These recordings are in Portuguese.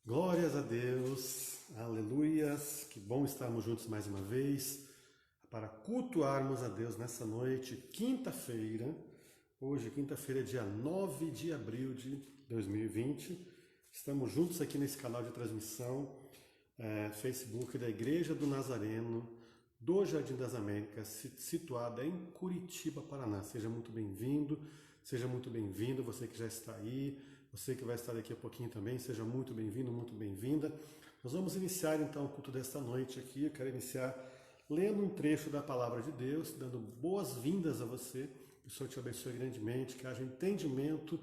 Glórias a Deus, aleluias, que bom estarmos juntos mais uma vez para cultuarmos a Deus nessa noite, quinta-feira, hoje quinta-feira, dia 9 de abril de 2020, estamos juntos aqui nesse canal de transmissão, Facebook da Igreja do Nazareno, do Jardim das Américas, situada em Curitiba, Paraná. Seja muito bem-vindo, seja muito bem-vindo, você que já está aí, você que vai estar daqui a pouquinho também, seja muito bem-vindo, muito bem-vinda. Nós vamos iniciar então o culto desta noite aqui. Eu quero iniciar lendo um trecho da Palavra de Deus, dando boas-vindas a você. Que o Senhor te abençoe grandemente, que haja entendimento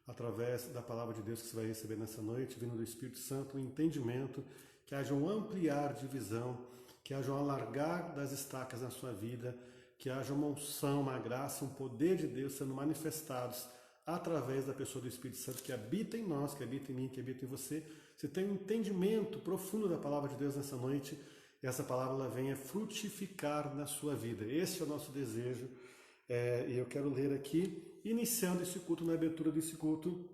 através da Palavra de Deus que você vai receber nessa noite, vindo do Espírito Santo, um entendimento, que haja um ampliar de visão, que haja um alargar das estacas na sua vida, que haja uma unção, uma graça, um poder de Deus sendo manifestados através da pessoa do Espírito Santo que habita em nós, que habita em mim, que habita em você. Você tem um entendimento profundo da palavra de Deus nessa noite, e essa palavra ela venha frutificar na sua vida. Esse é o nosso desejo, e eu quero ler aqui, iniciando esse culto, na abertura desse culto,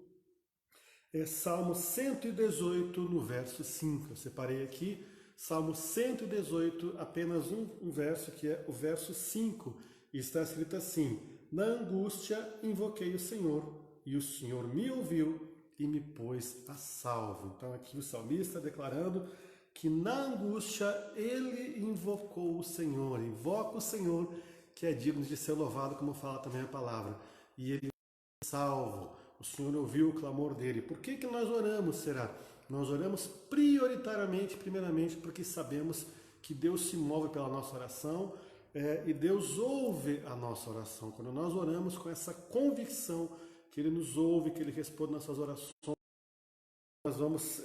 Salmo 118, no verso 5. Eu separei aqui, Salmo 118, apenas um verso, que é o verso 5, e está escrito assim: na angústia invoquei o Senhor, e o Senhor me ouviu e me pôs a salvo. Então aqui o salmista declarando que na angústia ele invocou o Senhor, invoca o Senhor, que é digno de ser louvado, como fala também a palavra, e ele é salvo. O Senhor ouviu o clamor dele. Por que nós oramos, será? Nós oramos prioritariamente, primeiramente, porque sabemos que Deus se move pela nossa oração, e Deus ouve a nossa oração. Quando nós oramos com essa convicção que Ele nos ouve, que Ele responde nossas orações, nós vamos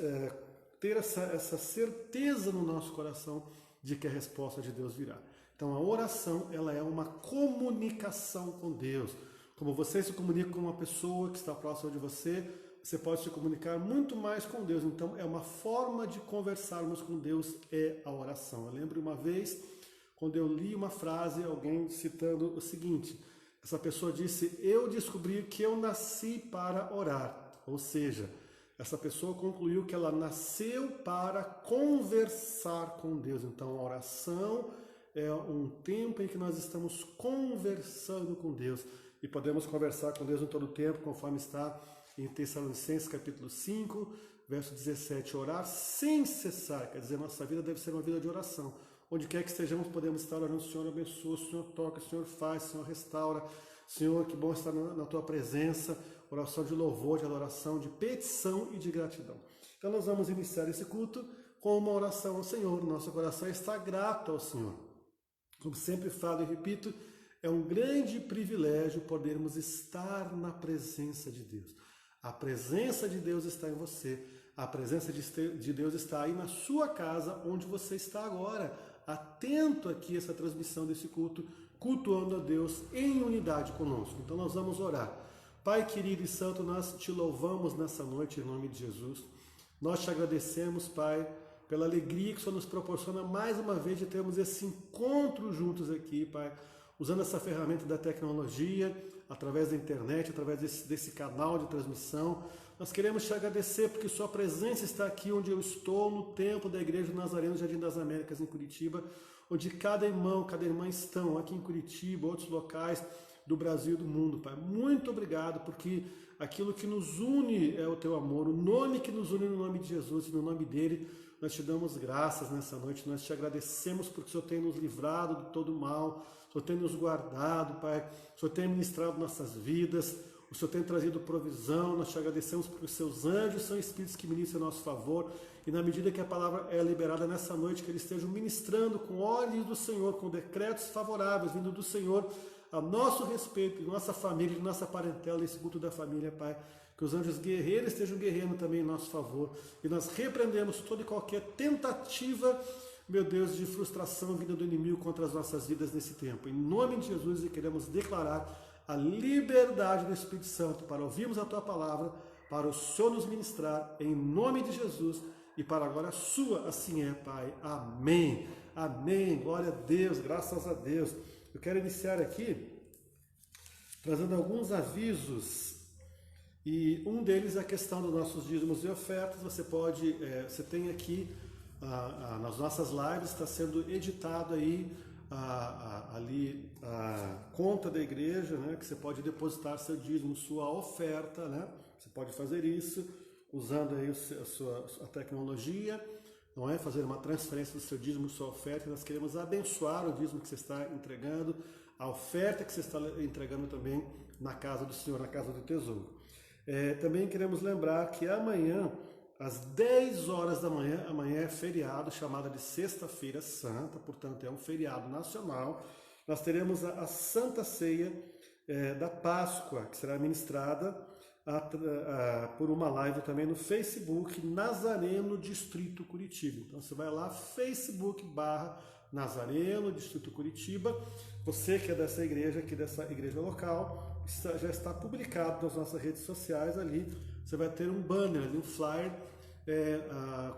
ter essa certeza no nosso coração de que a resposta de Deus virá. Então a oração, ela é uma comunicação com Deus. Como você se comunica com uma pessoa que está próxima de você, você pode se comunicar muito mais com Deus. Então é uma forma de conversarmos com Deus, é a oração. Eu lembro uma vez, quando eu li uma frase, alguém citando o seguinte: essa pessoa disse, eu descobri que eu nasci para orar. Ou seja, essa pessoa concluiu que ela nasceu para conversar com Deus. Então a oração é um tempo em que nós estamos conversando com Deus. E podemos conversar com Deus em todo o tempo, conforme está em Tessalonicenses capítulo 5, verso 17. Orar sem cessar, quer dizer, nossa vida deve ser uma vida de oração. Onde quer que estejamos, podemos estar orando: o Senhor abençoa, o Senhor toca, o Senhor faz, o Senhor restaura. Senhor, que bom estar na Tua presença. Oração de louvor, de adoração, de petição e de gratidão. Então nós vamos iniciar esse culto com uma oração ao Senhor. Nosso coração está grato ao Senhor. Como sempre falo e repito, é um grande privilégio podermos estar na presença de Deus. A presença de Deus está em você. A presença de Deus está aí na sua casa, onde você está agora, atento aqui a essa transmissão desse culto, cultuando a Deus em unidade conosco. Então nós vamos orar. Pai querido e santo, nós te louvamos nessa noite em nome de Jesus. Nós te agradecemos, Pai, pela alegria que o Senhor nos proporciona mais uma vez de termos esse encontro juntos aqui, Pai, usando essa ferramenta da tecnologia, através da internet, através desse canal de transmissão. Nós queremos te agradecer porque sua presença está aqui onde eu estou, no templo da Igreja do Nazareno, Jardim das Américas, em Curitiba, onde cada irmão, cada irmã estão aqui em Curitiba, outros locais do Brasil e do mundo, Pai. Muito obrigado, porque aquilo que nos une é o teu amor, o nome que nos une no nome de Jesus e no nome dele, nós te damos graças nessa noite, nós te agradecemos porque o Senhor tem nos livrado de todo mal, o Senhor tem nos guardado, Pai, o Senhor tem ministrado nossas vidas, o Senhor tem trazido provisão. Nós te agradecemos porque os seus anjos são espíritos que ministram a nosso favor, e na medida que a palavra é liberada nessa noite, que eles estejam ministrando com ordens do Senhor, com decretos favoráveis vindo do Senhor a nosso respeito, de nossa família, de nossa parentela, esse culto da família, Pai. Que os anjos guerreiros estejam guerreando também em nosso favor, e nós repreendemos toda e qualquer tentativa, meu Deus, de frustração vinda do inimigo contra as nossas vidas nesse tempo. Em nome de Jesus, e queremos declarar a liberdade do Espírito Santo para ouvirmos a Tua palavra, para o Senhor nos ministrar, em nome de Jesus, e para agora a sua, assim é, Pai. Amém. Amém. Glória a Deus, graças a Deus. Eu quero iniciar aqui trazendo alguns avisos E um deles é a questão dos nossos dízimos e ofertas. Você tem aqui nas nossas lives, está sendo editado aí ali a conta da igreja, né, que você pode depositar seu dízimo, sua oferta, né? Você pode fazer isso usando aí a tecnologia, não é? Fazer uma transferência do seu dízimo, sua oferta. Nós queremos abençoar o dízimo que você está entregando, a oferta que você está entregando também na casa do Senhor, na casa do tesouro. Também queremos lembrar que amanhã, às 10 horas da manhã, amanhã é feriado, chamada de Sexta-feira Santa, portanto é um feriado nacional. Nós teremos a Santa Ceia da Páscoa, que será ministrada por uma live também no Facebook, Nazareno Distrito Curitiba. Então você vai lá, Facebook/Nazareno Distrito Curitiba. Você que é dessa igreja, aqui dessa igreja local, já está publicado nas nossas redes sociais ali. Você vai ter um banner ali, um flyer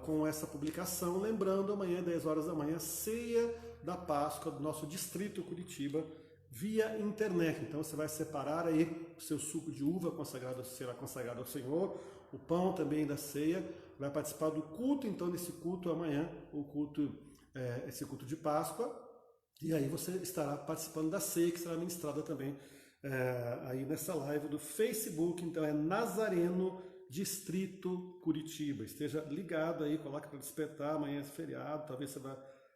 com essa publicação, lembrando amanhã, 10 horas da manhã, ceia da Páscoa do nosso Distrito Curitiba, via internet. Então você vai separar aí o seu suco de uva será consagrado ao Senhor, o pão também da ceia, vai participar do culto, então desse culto amanhã, esse culto de Páscoa, e aí você estará participando da ceia, que será ministrada também aí nessa live do Facebook. Então é Nazareno Distrito Curitiba. Esteja ligado aí, coloca para despertar, amanhã é feriado, talvez você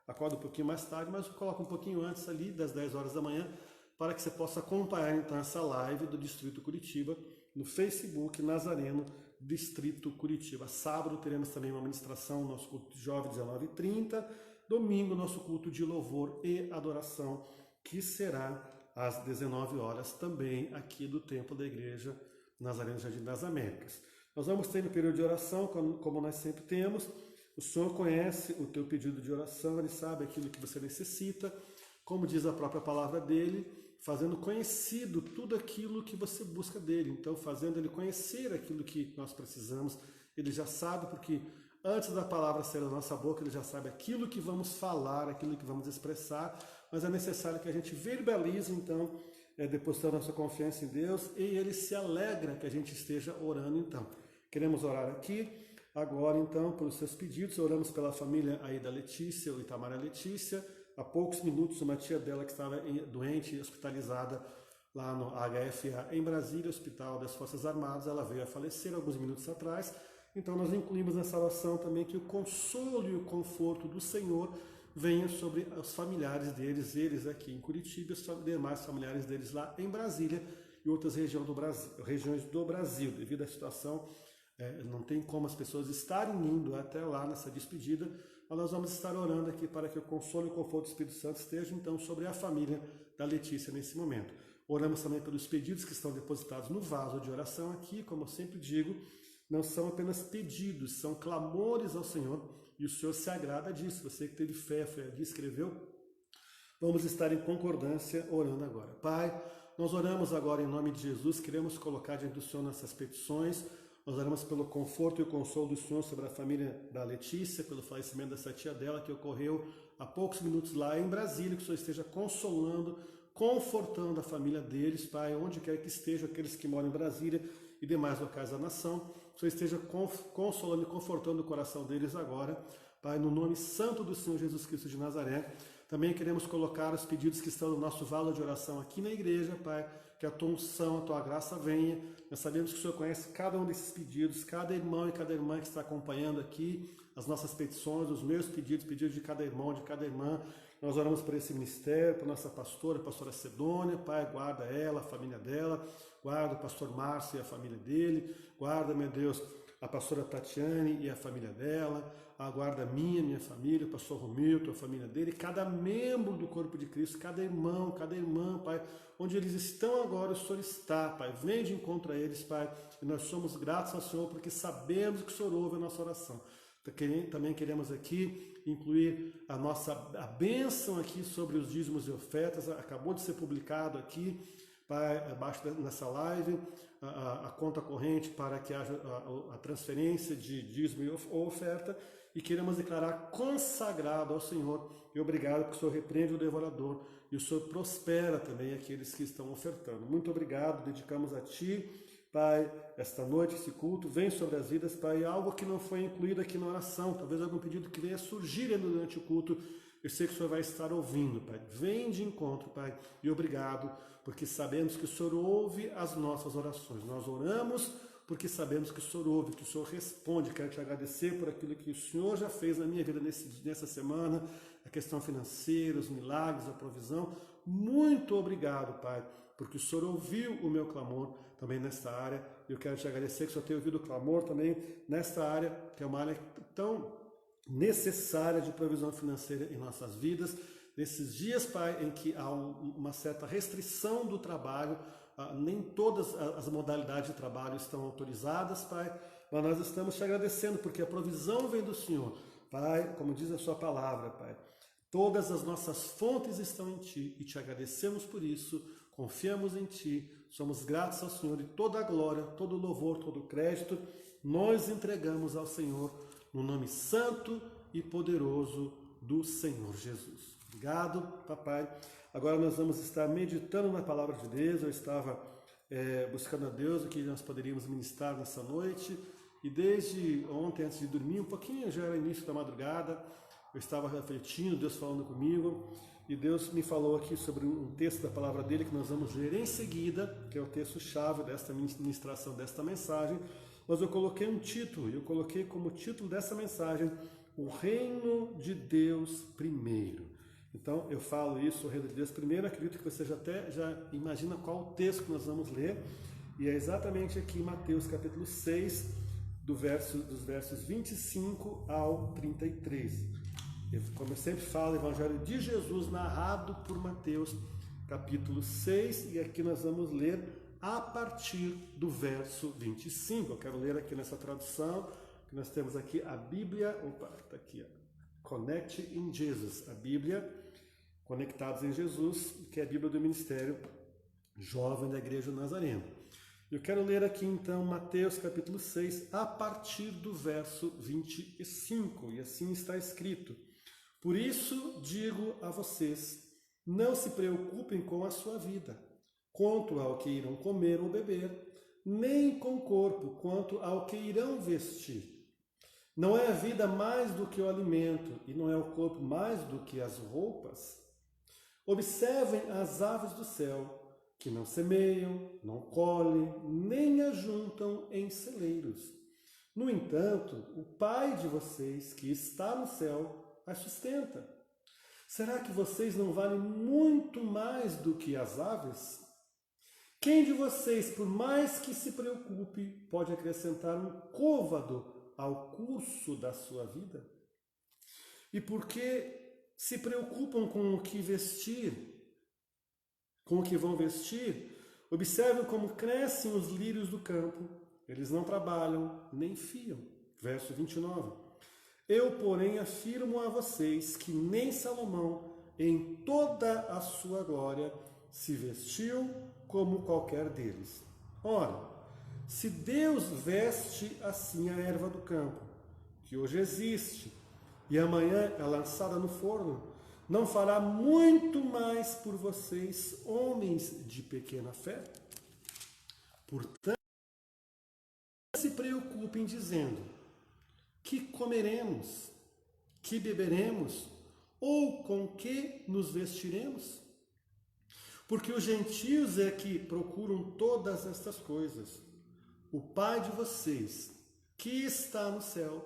acorde um pouquinho mais tarde, mas coloca um pouquinho antes ali, das 10 horas da manhã, para que você possa acompanhar então essa live do Distrito Curitiba no Facebook, Nazareno Distrito Curitiba. Sábado teremos também uma ministração, nosso culto de jovem, 19h30, domingo nosso culto de louvor e adoração, que será às 19 horas também aqui do templo da igreja Nazareno Jardim das Américas. Nós vamos ter no período de oração, como nós sempre temos. O Senhor conhece o teu pedido de oração, Ele sabe aquilo que você necessita, como diz a própria palavra dEle, fazendo conhecido tudo aquilo que você busca dEle. Então, fazendo Ele conhecer aquilo que nós precisamos, Ele já sabe, porque antes da palavra sair da nossa boca, Ele já sabe aquilo que vamos falar, aquilo que vamos expressar, mas é necessário que a gente verbalize, então, depositando nossa confiança em Deus, e Ele se alegra que a gente esteja orando, então. Queremos orar aqui agora, então, pelos seus pedidos. Oramos pela família aí da Letícia, o Itamar e a Letícia. Há poucos minutos, uma tia dela que estava doente, hospitalizada lá no HFA em Brasília, Hospital das Forças Armadas, ela veio a falecer alguns minutos atrás. Então nós incluímos nessa oração também que o consolo e o conforto do Senhor venha sobre os familiares deles, eles aqui em Curitiba, os demais familiares deles lá em Brasília e outras regiões do Brasil. Devido à situação, não tem como as pessoas estarem indo até lá nessa despedida, mas nós vamos estar orando aqui para que o consolo e o conforto do Espírito Santo esteja então sobre a família da Letícia nesse momento. Oramos também pelos pedidos que estão depositados no vaso de oração aqui, como eu sempre digo, não são apenas pedidos, são clamores ao Senhor, e o Senhor se agrada disso. Você que teve fé, foi ali, escreveu, vamos estar em concordância orando agora. Pai, nós oramos agora em nome de Jesus, queremos colocar diante do Senhor nossas petições. Nós oramos pelo conforto e o consolo do Senhor sobre a família da Letícia, pelo falecimento dessa tia dela que ocorreu há poucos minutos lá em Brasília, que o Senhor esteja consolando, confortando a família deles, Pai, onde quer que estejam aqueles que moram em Brasília e demais locais da nação. O Senhor esteja consolando e confortando o coração deles agora, Pai, no nome santo do Senhor Jesus Cristo de Nazaré. Também queremos colocar os pedidos que estão no nosso vale de oração aqui na igreja, Pai, que a tua unção, a tua graça venha. Nós sabemos que o Senhor conhece cada um desses pedidos, cada irmão e cada irmã que está acompanhando aqui, as nossas petições, os meus pedidos, pedidos de cada irmão, de cada irmã. Nós oramos por esse ministério, por nossa pastora, a pastora Sedônia. Pai, guarda ela, a família dela, guarda o pastor Márcio e a família dele, guarda, meu Deus, a pastora Tatiane e a família dela, guarda minha família, o pastor Romilton, a família dele, cada membro do corpo de Cristo, cada irmão, cada irmã, Pai, onde eles estão agora, o Senhor está, Pai, vem de encontro a eles, Pai, e nós somos gratos ao Senhor, porque sabemos que o Senhor ouve a nossa oração. Também queremos aqui incluir a bênção aqui sobre os dízimos e ofertas, acabou de ser publicado aqui, Pai, abaixo nessa live, a conta corrente para que haja a transferência de dízimo ou oferta, e queremos declarar consagrado ao Senhor, e obrigado porque o Senhor repreende o devorador, e o Senhor prospera também aqueles que estão ofertando. Muito obrigado, dedicamos a Ti, Pai, esta noite, esse culto vem sobre as vidas, Pai, algo que não foi incluído aqui na oração, talvez algum pedido que venha surgir durante o culto, eu sei que o Senhor vai estar ouvindo, Pai. Vem de encontro, Pai, e obrigado, porque sabemos que o Senhor ouve as nossas orações. Nós oramos porque sabemos que o Senhor ouve, que o Senhor responde. Quero te agradecer por aquilo que o Senhor já fez na minha vida nessa semana, a questão financeira, os milagres, a provisão. Muito obrigado, Pai, porque o Senhor ouviu o meu clamor também nesta área. Eu quero te agradecer que o Senhor tenha ouvido o clamor também nesta área, que é uma área tão necessária de provisão financeira em nossas vidas. Nesses dias, Pai, em que há uma certa restrição do trabalho, nem todas as modalidades de trabalho estão autorizadas, Pai, mas nós estamos te agradecendo porque a provisão vem do Senhor. Pai, como diz a sua palavra, Pai, todas as nossas fontes estão em Ti e te agradecemos por isso, confiamos em Ti, somos gratos ao Senhor e toda a glória, todo o louvor, todo o crédito, nós entregamos ao Senhor no nome santo e poderoso do Senhor Jesus. Obrigado, papai. Agora nós vamos estar meditando na palavra de Deus. Eu estava buscando a Deus o que nós poderíamos ministrar nessa noite. E desde ontem, antes de dormir, um pouquinho, já era início da madrugada, eu estava refletindo, Deus falando comigo. E Deus me falou aqui sobre um texto da palavra dele que nós vamos ler em seguida, que é o texto-chave desta ministração, desta mensagem. Mas eu coloquei um título, e eu coloquei como título dessa mensagem, o Reino de Deus Primeiro. Então, eu falo isso, o Reino de Deus Primeiro, acredito que você já imagina qual o texto que nós vamos ler, e é exatamente aqui em Mateus capítulo 6, dos versos 25 ao 33. Como eu sempre falo, o Evangelho de Jesus narrado por Mateus capítulo 6, e aqui nós vamos ler a partir do verso 25. Eu quero ler aqui nessa tradução, que nós temos aqui a Bíblia, está aqui, Connect in Jesus, a Bíblia Conectados em Jesus, que é a Bíblia do Ministério Jovem da Igreja Nazarena. Eu quero ler aqui então Mateus capítulo 6, a partir do verso 25, e assim está escrito: Por isso digo a vocês, não se preocupem com a sua vida, quanto ao que irão comer ou beber, nem com o corpo, quanto ao que irão vestir. Não é a vida mais do que o alimento, e não é o corpo mais do que as roupas? Observem as aves do céu, que não semeiam, não colhem, nem ajuntam em celeiros. No entanto, o Pai de vocês, que está no céu, as sustenta. Será que vocês não valem muito mais do que as aves? Quem de vocês, por mais que se preocupe, pode acrescentar um côvado ao curso da sua vida? E por que se preocupam com o que vestir, com o que vão vestir? Observem como crescem os lírios do campo. Eles não trabalham, nem fiam. Verso 29. Eu, porém, afirmo a vocês que nem Salomão, em toda a sua glória, se vestiu como qualquer deles. Ora, se Deus veste assim a erva do campo, que hoje existe, e amanhã é lançada no forno, não fará muito mais por vocês, homens de pequena fé? Portanto, não se preocupem dizendo: que comeremos, que beberemos, ou com que nos vestiremos? Porque os gentios é que procuram todas estas coisas. O Pai de vocês, que está no céu,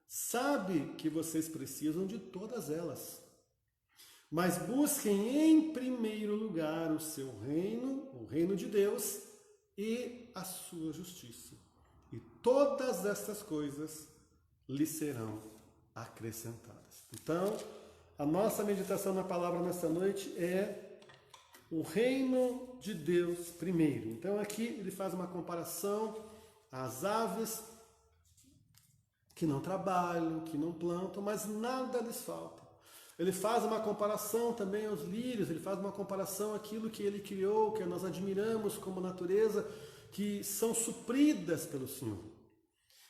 sabe que vocês precisam de todas elas. Mas busquem em primeiro lugar o seu reino, o reino de Deus, e a sua justiça. E todas estas coisas lhe serão acrescentadas. Então, a nossa meditação na palavra nessa noite é o reino de Deus primeiro. Então aqui ele faz uma comparação às aves que não trabalham, que não plantam, mas nada lhes falta. Ele faz uma comparação também aos lírios, ele faz uma comparação àquilo que ele criou, que nós admiramos como natureza, que são supridas pelo Senhor.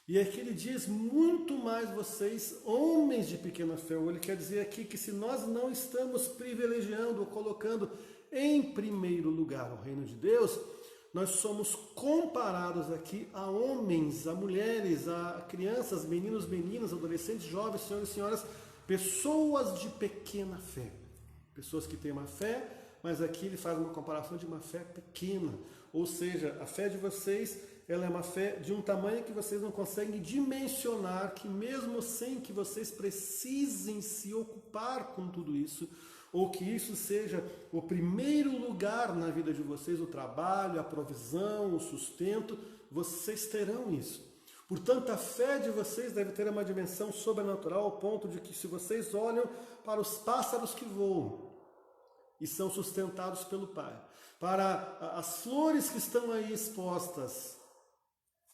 E aqui ele diz: muito mais vocês, homens de pequena fé. Ele quer dizer aqui que se nós não estamos privilegiando ou colocando em primeiro lugar o reino de Deus, nós somos comparados aqui a homens, a mulheres, a crianças, meninos, meninas, adolescentes, jovens, senhores e senhoras, pessoas de pequena fé. Pessoas que têm uma fé, mas aqui ele faz uma comparação de uma fé pequena. Ou seja, a fé de vocês, ela é uma fé de um tamanho que vocês não conseguem dimensionar, que mesmo sem que vocês precisem se ocupar com tudo isso, ou que isso seja o primeiro lugar na vida de vocês, o trabalho, a provisão, o sustento, vocês terão isso. Portanto, a fé de vocês deve ter uma dimensão sobrenatural ao ponto de que se vocês olham para os pássaros que voam e são sustentados pelo Pai, para as flores que estão aí expostas,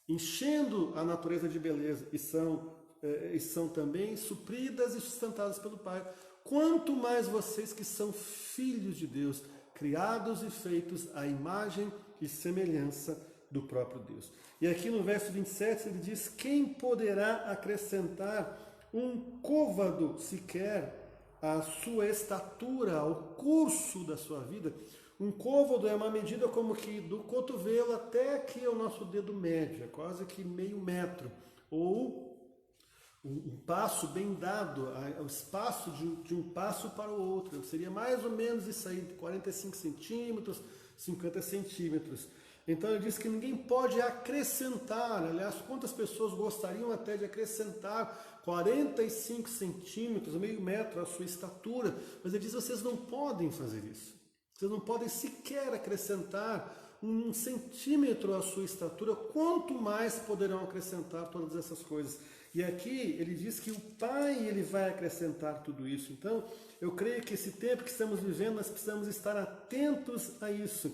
enchendo a natureza de beleza e são também supridas e sustentadas pelo Pai, quanto mais vocês que são filhos de Deus, criados e feitos à imagem e semelhança do próprio Deus. E aqui no verso 27 ele diz: quem poderá acrescentar um côvado sequer à sua estatura, ao curso da sua vida? Um côvado é uma medida como que do cotovelo até aqui ao nosso dedo médio, é quase que meio metro, ou um passo bem dado, o espaço de um passo para o outro. Seria mais ou menos isso aí, 45 centímetros, 50 centímetros. Então ele diz que ninguém pode acrescentar, aliás, quantas pessoas gostariam até de acrescentar 45 centímetros, meio metro à sua estatura, mas ele diz que vocês não podem fazer isso. Vocês não podem sequer acrescentar 1 centímetro à sua estatura, quanto mais poderão acrescentar todas essas coisas. E aqui ele diz que o Pai ele vai acrescentar tudo isso. Então, eu creio que esse tempo que estamos vivendo, nós precisamos estar atentos a isso.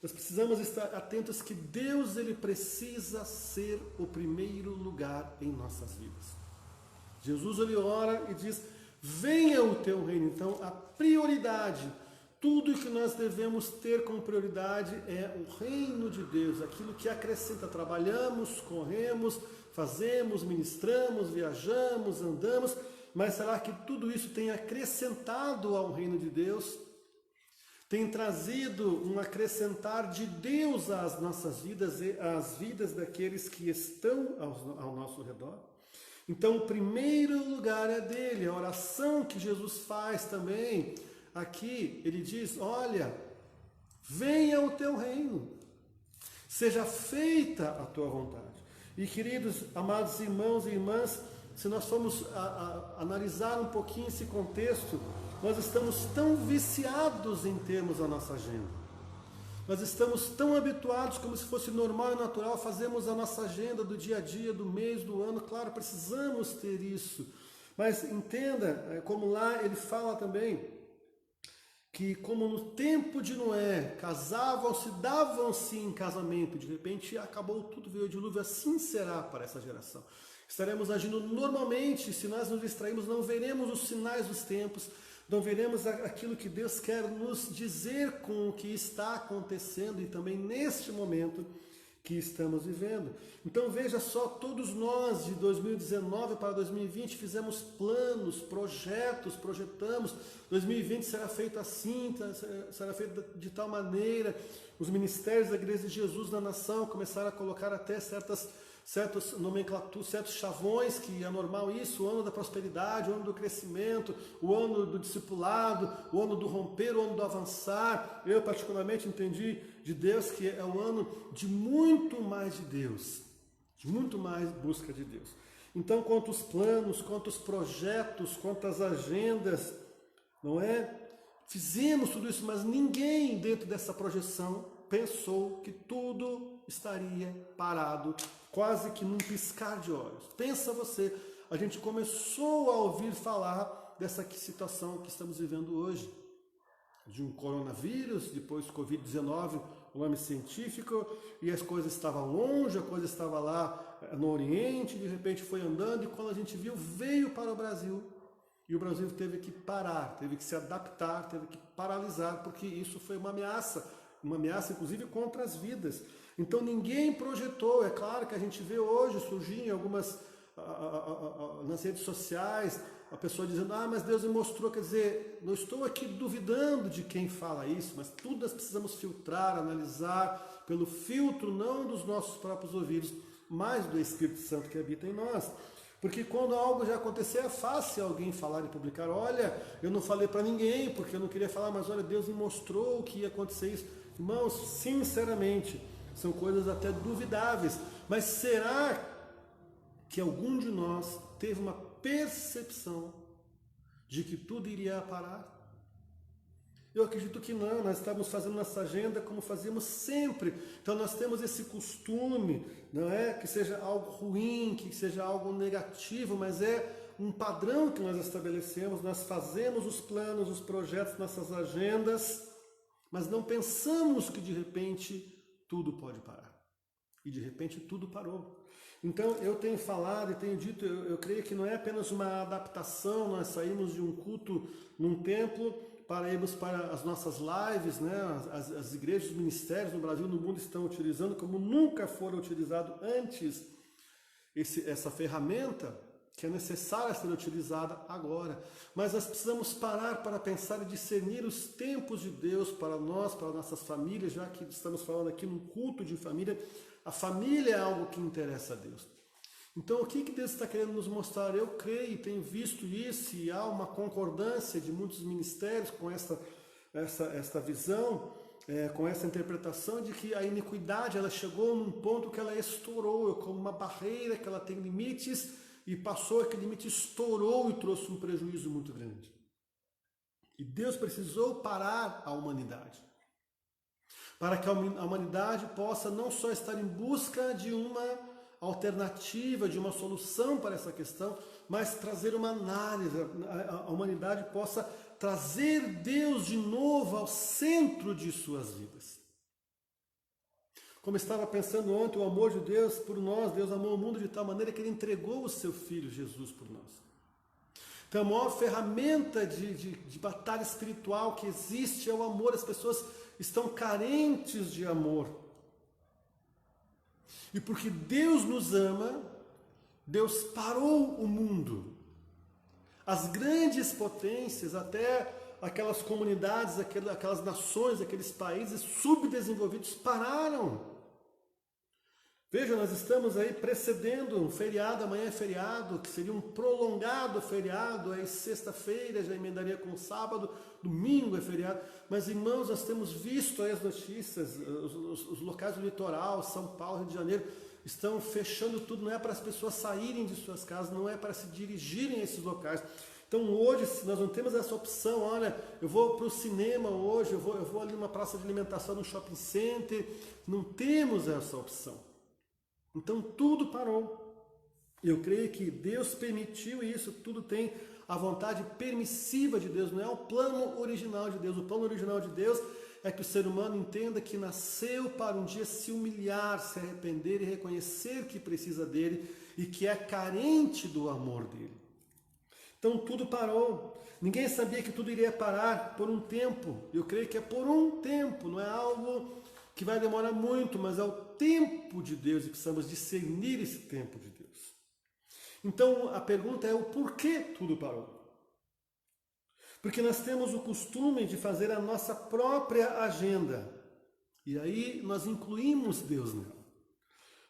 Nós precisamos estar atentos que Deus ele precisa ser o primeiro lugar em nossas vidas. Jesus ele ora e diz: venha o teu reino. Então, a prioridade, tudo que nós devemos ter como prioridade é o reino de Deus, aquilo que acrescenta. Trabalhamos, corremos, fazemos, ministramos, viajamos, andamos, mas será que tudo isso tem acrescentado ao reino de Deus? Tem trazido um acrescentar de Deus às nossas vidas e às vidas daqueles que estão ao nosso redor? Então, o primeiro lugar é dele, a oração que Jesus faz também. Aqui ele diz: olha, venha o teu reino, seja feita a tua vontade. E queridos, amados irmãos e irmãs, se nós formos analisar um pouquinho esse contexto, nós estamos tão viciados em termos a nossa agenda. Nós estamos tão habituados, como se fosse normal e natural, fazemos a nossa agenda do dia a dia, do mês, do ano. Claro, precisamos ter isso. Mas entenda, como lá ele fala também, que como no tempo de Noé, casavam-se, davam-se em casamento, de repente acabou tudo, veio o dilúvio, assim será para essa geração. Estaremos agindo normalmente, se nós nos distrairmos, não veremos os sinais dos tempos, não veremos aquilo que Deus quer nos dizer com o que está acontecendo e também neste momento que estamos vivendo. Então veja só, todos nós de 2019 para 2020 fizemos planos, projetos, projetamos, 2020 será feito assim, será feito de tal maneira. Os ministérios da Igreja de Jesus na nação começaram a colocar até certos nomenclaturas, certos chavões, que é normal isso: o ano da prosperidade, o ano do crescimento, o ano do discipulado, o ano do romper, o ano do avançar. Eu particularmente entendi de Deus que é o ano de muito mais de Deus, de muito mais busca de Deus. Então, quantos planos, quantos projetos, quantas agendas, não é? Fizemos tudo isso, mas ninguém dentro dessa projeção pensou que tudo estaria parado, quase que num piscar de olhos. Pensa você, a gente começou a ouvir falar dessa situação que estamos vivendo hoje, de um coronavírus, depois Covid-19, o nome científico, e as coisas estavam longe, a coisa estava lá no Oriente, de repente foi andando, e quando a gente viu, veio para o Brasil, e o Brasil teve que parar, teve que se adaptar, teve que paralisar, porque isso foi uma ameaça inclusive contra as vidas. Então ninguém projetou. É claro que a gente vê hoje surgir em algumas, nas redes sociais, a pessoa dizendo: mas Deus me mostrou. Quer dizer, não estou aqui duvidando de quem fala isso, mas tudo nós precisamos filtrar, analisar, pelo filtro não dos nossos próprios ouvidos, mas do Espírito Santo que habita em nós. Porque quando algo já acontecer, é fácil alguém falar e publicar, olha, eu não falei para ninguém, porque eu não queria falar, mas olha, Deus me mostrou que ia acontecer isso. Irmãos, sinceramente, são coisas até duvidáveis, mas será que algum de nós teve uma percepção de que tudo iria parar? Eu acredito que não, nós estávamos fazendo nossa agenda como fazíamos sempre. Então nós temos esse costume, não é que seja algo ruim, que seja algo negativo, mas é um padrão que nós estabelecemos. Nós fazemos os planos, os projetos, nossas agendas, mas não pensamos que de repente tudo pode parar. E de repente tudo parou. Então eu tenho falado e tenho dito, eu creio que não é apenas uma adaptação, nós saímos de um culto num templo para irmos para as nossas lives, né? As igrejas, os ministérios no Brasil, no mundo estão utilizando como nunca foram utilizado antes essa ferramenta que é necessária ser utilizada agora. Mas nós precisamos parar para pensar e discernir os tempos de Deus para nós, para nossas famílias, já que estamos falando aqui num culto de família. A família é algo que interessa a Deus. Então, o que Deus está querendo nos mostrar? Eu creio, tenho visto isso, e há uma concordância de muitos ministérios com esta visão, com essa interpretação de que a iniquidade ela chegou num ponto que ela estourou, como uma barreira que ela tem limites, e passou, aquele limite estourou e trouxe um prejuízo muito grande. E Deus precisou parar a humanidade, para que a humanidade possa não só estar em busca de uma alternativa, de uma solução para essa questão, mas trazer uma análise, a humanidade possa trazer Deus de novo ao centro de suas vidas. Como estava pensando ontem, o amor de Deus por nós, Deus amou o mundo de tal maneira que Ele entregou o seu Filho Jesus por nós. Então a maior ferramenta de batalha espiritual que existe é o amor. As pessoas estão carentes de amor. E porque Deus nos ama, Deus parou o mundo. As grandes potências, até aquelas comunidades, aquelas nações, aqueles países subdesenvolvidos pararam. Veja, nós estamos aí precedendo um feriado, amanhã é feriado, que seria um prolongado feriado, aí sexta-feira já emendaria com sábado, domingo é feriado. Mas, irmãos, nós temos visto aí as notícias, os locais do litoral, São Paulo, Rio de Janeiro, estão fechando tudo, não é para as pessoas saírem de suas casas, não é para se dirigirem a esses locais. Então hoje nós não temos essa opção, olha, eu vou para o cinema hoje, eu vou ali numa praça de alimentação, num shopping center, não temos essa opção. Então tudo parou. Eu creio que Deus permitiu isso, tudo tem a vontade permissiva de Deus, não é o plano original de Deus. O plano original de Deus é que o ser humano entenda que nasceu para um dia se humilhar, se arrepender e reconhecer que precisa dele e que é carente do amor dele. Então tudo parou. Ninguém sabia que tudo iria parar por um tempo. Eu creio que é por um tempo, não é algo que vai demorar muito, mas é o tempo de Deus e precisamos discernir esse tempo de Deus. Então a pergunta é o porquê tudo parou. Porque nós temos o costume de fazer a nossa própria agenda. E aí nós incluímos Deus nela.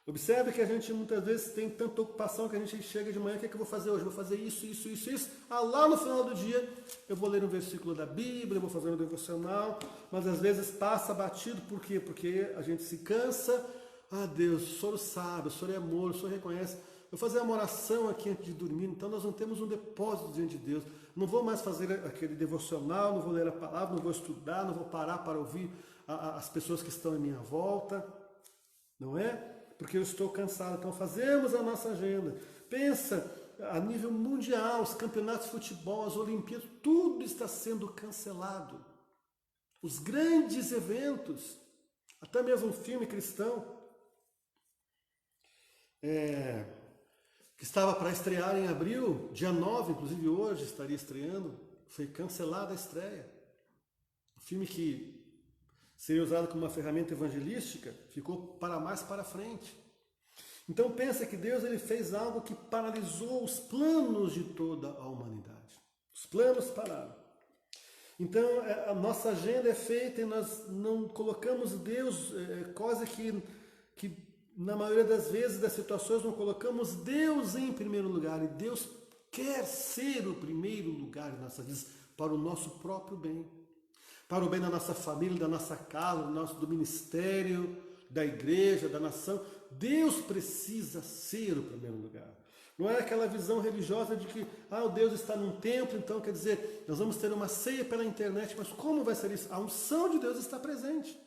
Observe que a gente muitas vezes tem tanta ocupação que a gente chega de manhã, o que é que eu vou fazer hoje? Vou fazer isso. Lá no final do dia eu vou ler um versículo da Bíblia, eu vou fazer um devocional, mas às vezes passa batido, por quê? Porque a gente se cansa. Ah, Deus, o Senhor sabe, o Senhor é amor, o Senhor reconhece. Eu vou fazer uma oração aqui antes de dormir, então nós não temos um depósito diante de Deus. Não vou mais fazer aquele devocional, não vou ler a palavra, não vou estudar, não vou parar para ouvir as pessoas que estão em minha volta, não é? Porque eu estou cansado. Então fazemos a nossa agenda. Pensa, a nível mundial, os campeonatos de futebol, as Olimpíadas, tudo está sendo cancelado. Os grandes eventos, até mesmo um filme cristão, que estava para estrear em abril, dia 9, inclusive hoje estaria estreando, foi cancelada a estreia. Um filme que seria usado como uma ferramenta evangelística, ficou para mais para frente. Então pensa que Deus ele fez algo que paralisou os planos de toda a humanidade. Os planos pararam. Então, a nossa agenda é feita e nós não colocamos Deus, coisa que na maioria das vezes, das situações, não colocamos Deus em primeiro lugar. E Deus quer ser o primeiro lugar em nossas vidas para o nosso próprio bem. Para o bem da nossa família, da nossa casa, do ministério, da igreja, da nação. Deus precisa ser o primeiro lugar. Não é aquela visão religiosa de que o Deus está num templo, então quer dizer, nós vamos ter uma ceia pela internet, mas como vai ser isso? A unção de Deus está presente.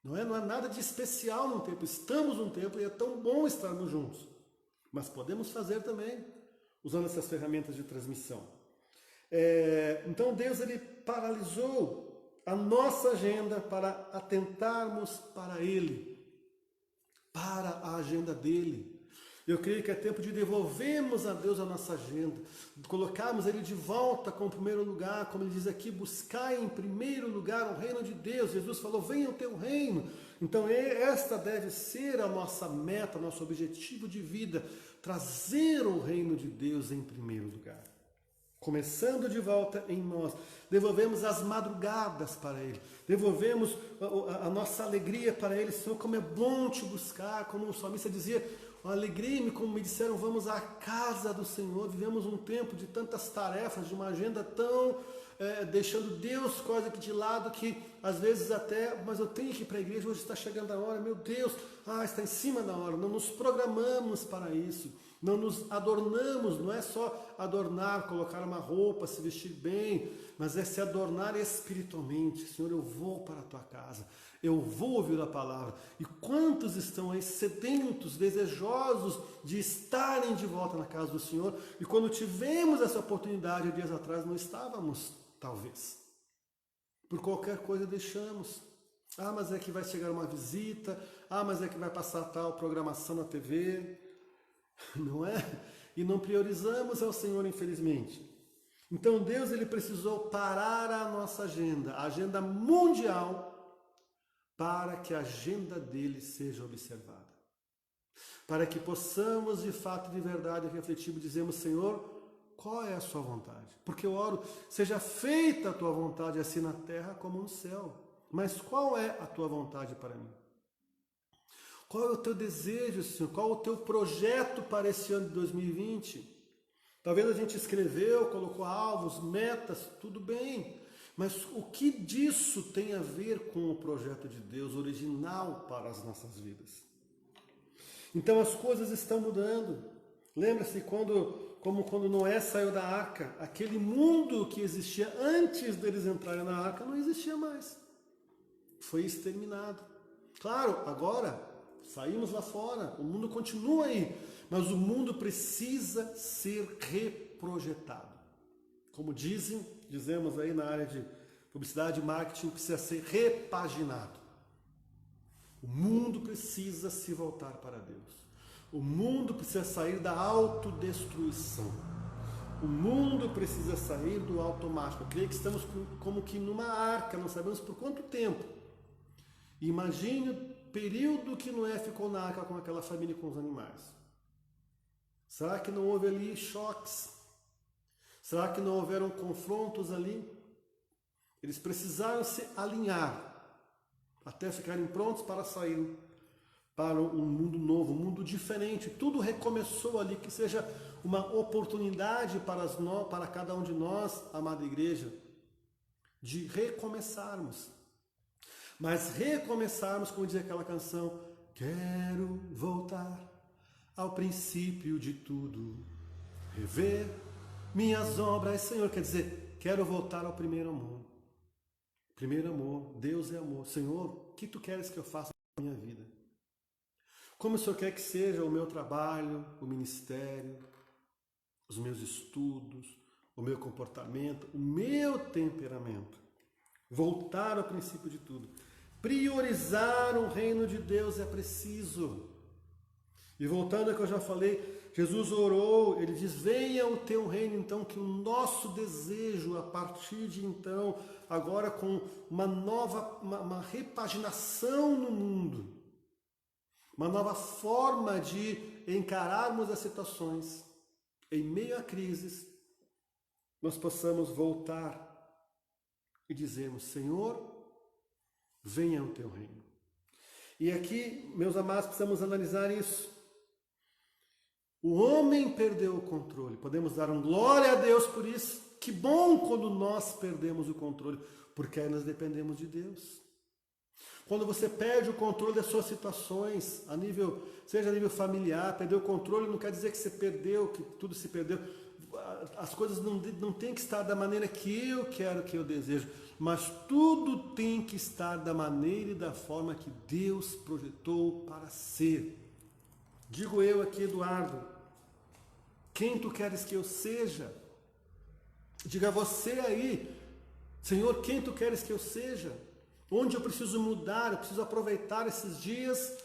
Não é nada de especial num templo. Estamos num templo e é tão bom estarmos juntos. Mas podemos fazer também, usando essas ferramentas de transmissão. Então Deus ele paralisou a nossa agenda para atentarmos para Ele, para a agenda dele. Eu creio que é tempo de devolvermos a Deus a nossa agenda, colocarmos Ele de volta como primeiro lugar, como Ele diz aqui, buscar em primeiro lugar o reino de Deus. Jesus falou, venha o teu reino. Então esta deve ser a nossa meta, nosso objetivo de vida, trazer o reino de Deus em primeiro lugar. Começando de volta em nós, devolvemos as madrugadas para Ele, devolvemos a nossa alegria para Ele. Senhor, como é bom te buscar, como o salmista dizia, alegria-me, como me disseram, vamos à casa do Senhor. Vivemos um tempo de tantas tarefas, de uma agenda tão, deixando Deus quase que de lado, que às vezes até, mas eu tenho que ir para a igreja, hoje está chegando a hora, meu Deus, está em cima da hora. Não nos programamos para isso, não nos adornamos, não é só adornar, colocar uma roupa, se vestir bem, mas é se adornar espiritualmente. Senhor, eu vou para a tua casa, eu vou ouvir a palavra. E quantos estão aí sedentos, desejosos de estarem de volta na casa do Senhor? E quando tivemos essa oportunidade dias atrás, não estávamos, talvez. Por qualquer coisa deixamos. Mas é que vai chegar uma visita, mas é que vai passar tal programação na TV, não é? E não priorizamos ao Senhor, infelizmente. Então Deus ele precisou parar a nossa agenda, a agenda mundial, para que a agenda dele seja observada. Para que possamos, de fato, de verdade, refletir e dizermos, Senhor, qual é a sua vontade? Porque eu oro, seja feita a tua vontade assim na terra como no céu. Mas qual é a tua vontade para mim? Qual é o teu desejo, Senhor? Qual é o teu projeto para esse ano de 2020? Talvez a gente escreveu, colocou alvos, metas, tudo bem. Mas o que disso tem a ver com o projeto de Deus original para as nossas vidas? Então as coisas estão mudando. Lembra-se como quando Noé saiu da arca, aquele mundo que existia antes deles entrarem na arca não existia mais. Foi exterminado. Claro, agora saímos lá fora, o mundo continua aí, mas o mundo precisa ser reprojetado. Como dizemos aí na área de publicidade e marketing, precisa ser repaginado. O mundo precisa se voltar para Deus. O mundo precisa sair da autodestruição. O mundo precisa sair do automático. Eu creio que estamos como que numa arca, não sabemos por quanto tempo. Imagine o período que Noé ficou na arca com aquela família e com os animais. Será que não houve ali choques? Será que não houveram confrontos ali? Eles precisaram se alinhar até ficarem prontos para sair para um mundo novo, um mundo diferente. Tudo recomeçou ali, que seja uma oportunidade para cada um de nós, amada igreja, de recomeçarmos. Mas recomeçarmos, como diz aquela canção, quero voltar ao princípio de tudo, rever minhas obras, Senhor. Quer dizer, quero voltar ao primeiro amor. Primeiro amor, Deus é amor. Senhor, o que tu queres que eu faça na minha vida? Como o Senhor quer que seja o meu trabalho, o ministério, os meus estudos, o meu comportamento, o meu temperamento. Voltar ao princípio de tudo. Priorizar o reino de Deus é preciso. E voltando ao que eu já falei, Jesus orou, ele diz, venha o teu reino, então, que o nosso desejo, a partir de então, agora com uma repaginação no mundo, uma nova forma de encararmos as situações, em meio a crises, nós possamos voltar e dizermos: Senhor, venha o teu reino. E aqui, meus amados, precisamos analisar isso. O homem perdeu o controle. Podemos dar um glória a Deus por isso. Que bom quando nós perdemos o controle, porque aí nós dependemos de Deus. Quando você perde o controle das suas situações, seja a nível familiar, perdeu o controle não quer dizer que você perdeu, que tudo se perdeu. As coisas não têm que estar da maneira que eu quero, que eu desejo, mas tudo tem que estar da maneira e da forma que Deus projetou para ser. Digo eu aqui, Eduardo, quem tu queres que eu seja? Diga você aí, Senhor, quem tu queres que eu seja? Onde eu preciso mudar? Eu preciso aproveitar esses dias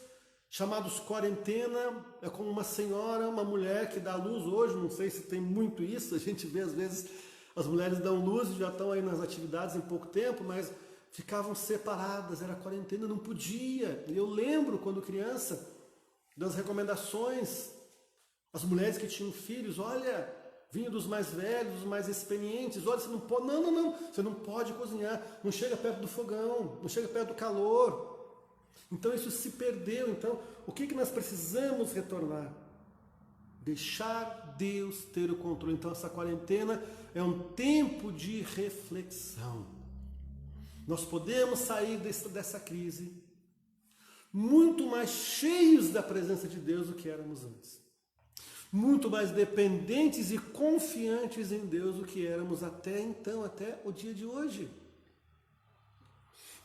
chamados quarentena. É como uma senhora, uma mulher que dá luz hoje, não sei se tem muito isso, a gente vê às vezes as mulheres dão luz e já estão aí nas atividades em pouco tempo, mas ficavam separadas, era quarentena, não podia. E eu lembro quando criança das recomendações, as mulheres que tinham filhos, olha, vinha dos mais velhos, dos mais experientes, olha, você não pode, não, você não pode cozinhar, não chega perto do fogão, não chega perto do calor. Então isso se perdeu. Então, o que nós precisamos retornar? Deixar Deus ter o controle. Então essa quarentena é um tempo de reflexão. Nós podemos sair dessa crise muito mais cheios da presença de Deus do que éramos antes. Muito mais dependentes e confiantes em Deus do que éramos até então, até o dia de hoje.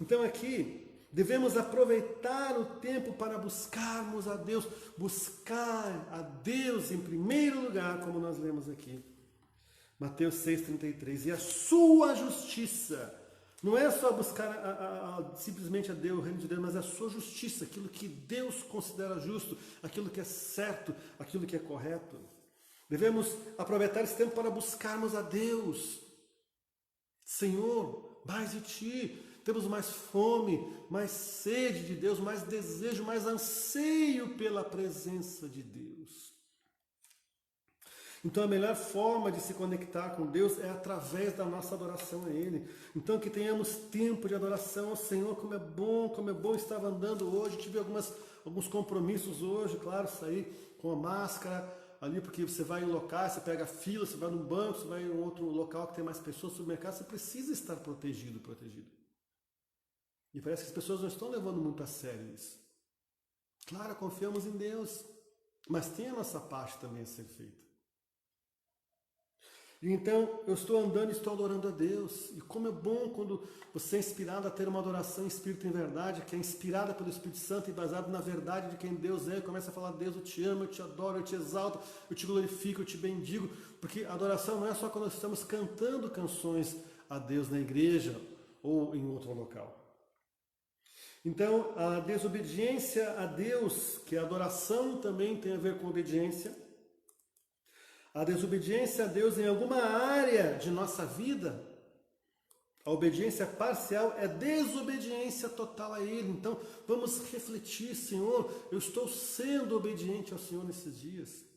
Então aqui, devemos aproveitar o tempo para buscarmos a Deus, buscar a Deus em primeiro lugar, como nós lemos aqui. Mateus 6,33, e a sua justiça. Não é só buscar simplesmente a Deus, o reino de Deus, mas a sua justiça, aquilo que Deus considera justo, aquilo que é certo, aquilo que é correto. Devemos aproveitar esse tempo para buscarmos a Deus. Senhor, mais de Ti. Temos mais fome, mais sede de Deus, mais desejo, mais anseio pela presença de Deus. Então a melhor forma de se conectar com Deus é através da nossa adoração a Ele. Então que tenhamos tempo de adoração ao Senhor. Como é bom, estava andando hoje, tive alguns compromissos hoje, claro, sair com a máscara ali, porque você vai em locais, você pega fila, você vai num banco, você vai em outro local que tem mais pessoas, supermercado, você precisa estar protegido. E parece que as pessoas não estão levando muito a sério isso. Claro, confiamos em Deus, mas tem a nossa parte também a ser feita. E então, eu estou andando e estou adorando a Deus. E como é bom quando você é inspirado a ter uma adoração em espírito e em verdade, que é inspirada pelo Espírito Santo e baseada na verdade de quem Deus é. E começa a falar: Deus, eu te amo, eu te adoro, eu te exalto, eu te glorifico, eu te bendigo. Porque a adoração não é só quando nós estamos cantando canções a Deus na igreja ou em outro local. Então, a desobediência a Deus, que a adoração também tem a ver com obediência, a desobediência a Deus em alguma área de nossa vida, a obediência parcial é desobediência total a Ele. Então, vamos refletir: Senhor, eu estou sendo obediente ao Senhor nesses dias.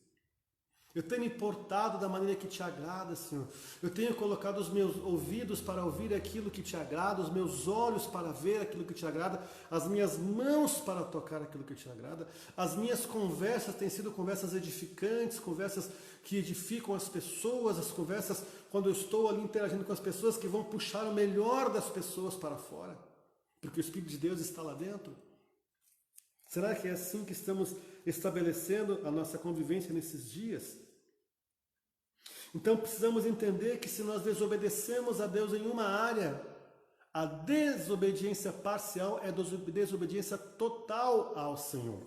Eu tenho me portado da maneira que te agrada, Senhor. Eu tenho colocado os meus ouvidos para ouvir aquilo que te agrada, os meus olhos para ver aquilo que te agrada, as minhas mãos para tocar aquilo que te agrada. As minhas conversas têm sido conversas edificantes, conversas que edificam as pessoas, as conversas quando eu estou ali interagindo com as pessoas que vão puxar o melhor das pessoas para fora, porque o Espírito de Deus está lá dentro. Será que é assim que estamos estabelecendo a nossa convivência nesses dias? Então precisamos entender que se nós desobedecemos a Deus em uma área, a desobediência parcial é desobediência total ao Senhor.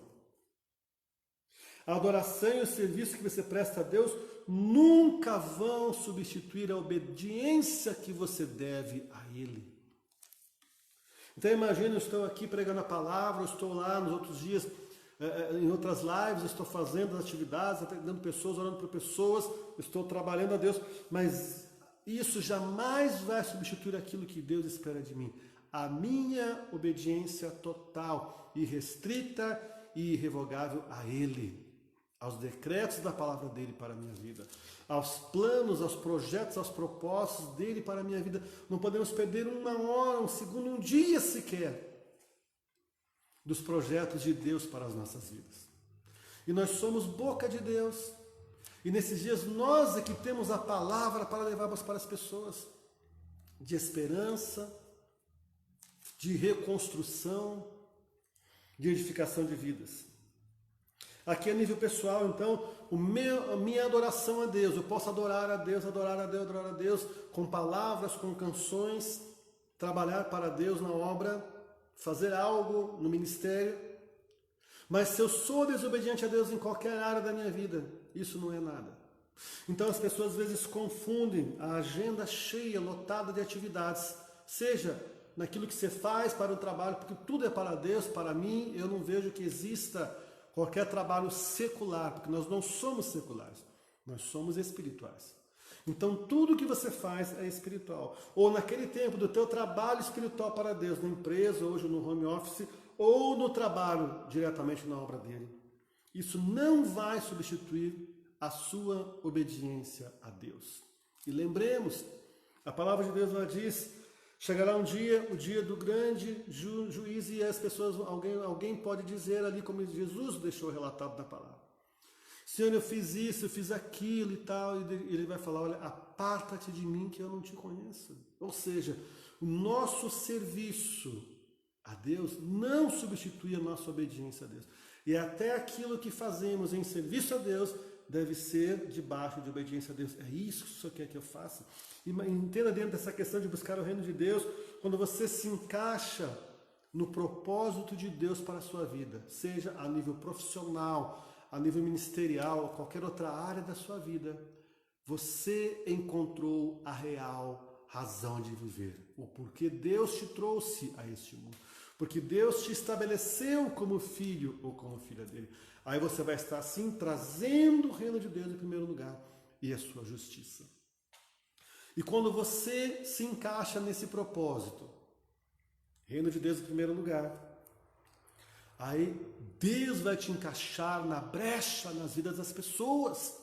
A adoração e o serviço que você presta a Deus nunca vão substituir a obediência que você deve a Ele. Então imagina, eu estou aqui pregando a palavra, eu estou lá nos outros dias, em outras lives, eu estou fazendo as atividades, atendendo pessoas, orando por pessoas, eu estou trabalhando a Deus, mas isso jamais vai substituir aquilo que Deus espera de mim. A minha obediência total, irrestrita e irrevogável a Ele. aos decretos da palavra dele para a minha vida, aos planos, aos projetos, aos propósitos dele para a minha vida. Não podemos perder uma hora, um segundo, um dia sequer dos projetos de Deus para as nossas vidas. E nós somos boca de Deus. E nesses dias nós é que temos a palavra para levarmos para as pessoas, de esperança, de reconstrução, de edificação de vidas. Aqui a nível pessoal, então, a minha adoração a Deus, eu posso adorar a Deus, adorar a Deus, adorar a Deus, com palavras, com canções, trabalhar para Deus na obra, fazer algo no ministério. Mas se eu sou desobediente a Deus em qualquer área da minha vida, isso não é nada. Então as pessoas às vezes confundem a agenda cheia, lotada de atividades, seja naquilo que você faz para o trabalho, porque tudo é para Deus, para mim, eu não vejo que exista qualquer trabalho secular, porque nós não somos seculares, nós somos espirituais. Então tudo que você faz é espiritual. Ou naquele tempo do teu trabalho espiritual para Deus, na empresa, hoje no home office, ou no trabalho diretamente na obra dele. Isso não vai substituir a sua obediência a Deus. E lembremos, a palavra de Deus ela diz, chegará um dia, o dia do grande juízo, e as pessoas, alguém pode dizer ali, como Jesus deixou relatado na palavra: Senhor, eu fiz isso, eu fiz aquilo e tal, e ele vai falar: olha, aparta-te de mim que eu não te conheço. Ou seja, o nosso serviço a Deus não substitui a nossa obediência a Deus. E até aquilo que fazemos em serviço a Deus deve ser debaixo de obediência a Deus. É isso que o Senhor quer que eu faça. E entenda dentro dessa questão de buscar o reino de Deus, quando você se encaixa no propósito de Deus para a sua vida, seja a nível profissional, a nível ministerial, ou qualquer outra área da sua vida, você encontrou a real razão de viver. O porquê Deus te trouxe a este mundo. Porque Deus te estabeleceu como filho ou como filha dele. Aí você vai estar assim trazendo o reino de Deus em primeiro lugar e a sua justiça. E quando você se encaixa nesse propósito, reino de Deus em primeiro lugar, aí Deus vai te encaixar na brecha nas vidas das pessoas.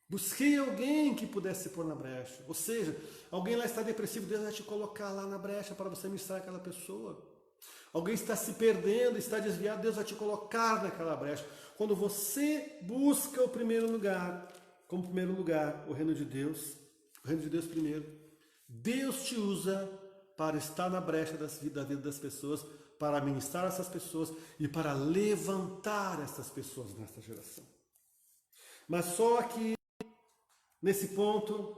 Busquei alguém que pudesse pôr na brecha. Ou seja, alguém lá está depressivo, Deus vai te colocar lá na brecha para você ministrar aquela pessoa. Alguém está se perdendo, está desviado, Deus vai te colocar naquela brecha. Quando você busca o primeiro lugar, como primeiro lugar, o reino de Deus primeiro, Deus te usa para estar na brecha da vida das pessoas, para ministrar essas pessoas e para levantar essas pessoas nesta geração. Mas só que, nesse ponto,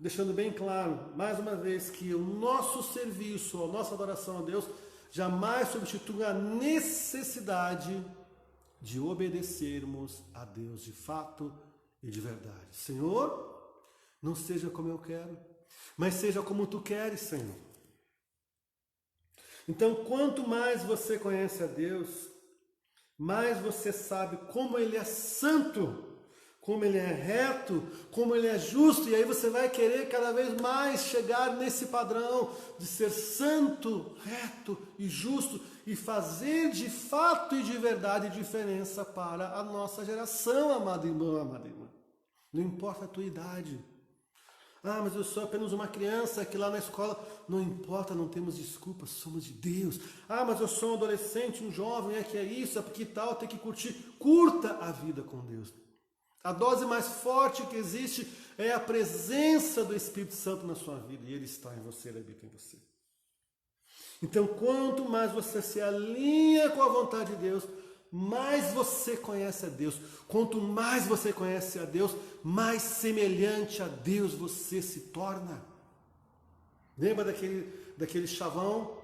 deixando bem claro, mais uma vez, que o nosso serviço, a nossa adoração a Deus, jamais substitui a necessidade de obedecermos a Deus de fato e de verdade. Senhor, não seja como eu quero, mas seja como tu queres, Senhor. Então, quanto mais você conhece a Deus, mais você sabe como Ele é santo, como Ele é reto, como Ele é justo, e aí você vai querer cada vez mais chegar nesse padrão de ser santo, reto e justo e fazer de fato e de verdade diferença para a nossa geração, amado irmão, amada irmã. Não importa a tua idade. Ah, mas eu sou apenas uma criança que lá na escola, não importa, não temos desculpas, somos de Deus. Ah, mas eu sou um adolescente, um jovem, que é isso, é porque tal, tem que curtir. Curta a vida com Deus. A dose mais forte que existe é a presença do Espírito Santo na sua vida. E Ele está em você, Ele habita em você. Então, quanto mais você se alinha com a vontade de Deus, mais você conhece a Deus. Quanto mais você conhece a Deus, mais semelhante a Deus você se torna. Lembra daquele chavão?